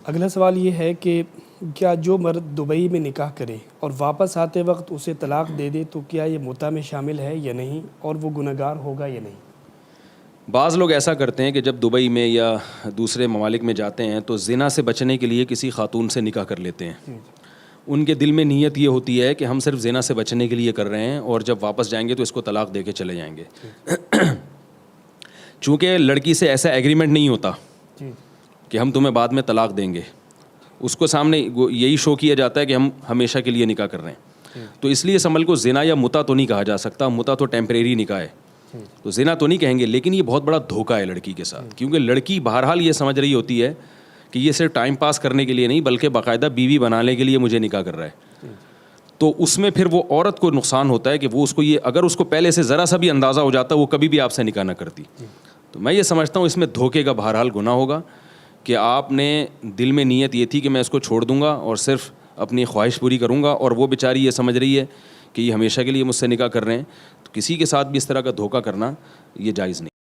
اگلا سوال یہ ہے کہ کیا جو مرد دبئی میں نکاح کرے اور واپس آتے وقت اسے طلاق دے دے تو کیا یہ متع میں شامل ہے یا نہیں، اور وہ گنہگار ہوگا یا نہیں؟ بعض لوگ ایسا کرتے ہیں کہ جب دبئی میں یا دوسرے ممالک میں جاتے ہیں تو زنا سے بچنے کے لیے کسی خاتون سے نکاح کر لیتے ہیں. ان کے دل میں نیت یہ ہوتی ہے کہ ہم صرف زنا سے بچنے کے لیے کر رہے ہیں اور جب واپس جائیں گے تو اس کو طلاق دے کے چلے جائیں گے. چونکہ لڑکی سے ایسا ایگریمنٹ نہیں ہوتا کہ ہم تمہیں بعد میں طلاق دیں گے، اس کو سامنے یہی شو کیا جاتا ہے کہ ہم ہمیشہ کے لیے نکاح کر رہے ہیں. تو اس لیے اس عمل کو زنا یا متع تو نہیں کہا جا سکتا. متع تو ٹیمپریری نکاح ہے، تو زنا تو نہیں کہیں گے. لیکن یہ بہت بڑا دھوکہ ہے لڑکی کے ساتھ، کیونکہ لڑکی بہرحال یہ سمجھ رہی ہوتی ہے کہ یہ صرف ٹائم پاس کرنے کے لیے نہیں بلکہ باقاعدہ بیوی بنانے کے لیے مجھے نکاح کر رہا ہے. تو اس میں پھر وہ عورت کو نقصان ہوتا ہے کہ وہ اس کو یہ اگر اس کو پہلے سے ذرا سا بھی اندازہ ہو جاتا وہ کبھی بھی آپ سے نکاح نہ کرتی. تو میں یہ سمجھتا ہوں اس میں دھوکے کا بہرحال گناہ ہوگا کہ آپ نے دل میں نیت یہ تھی کہ میں اس کو چھوڑ دوں گا اور صرف اپنی خواہش پوری کروں گا، اور وہ بیچاری یہ سمجھ رہی ہے کہ یہ ہمیشہ کے لیے مجھ سے نکاح کر رہے ہیں. تو کسی کے ساتھ بھی اس طرح کا دھوکہ کرنا یہ جائز نہیں.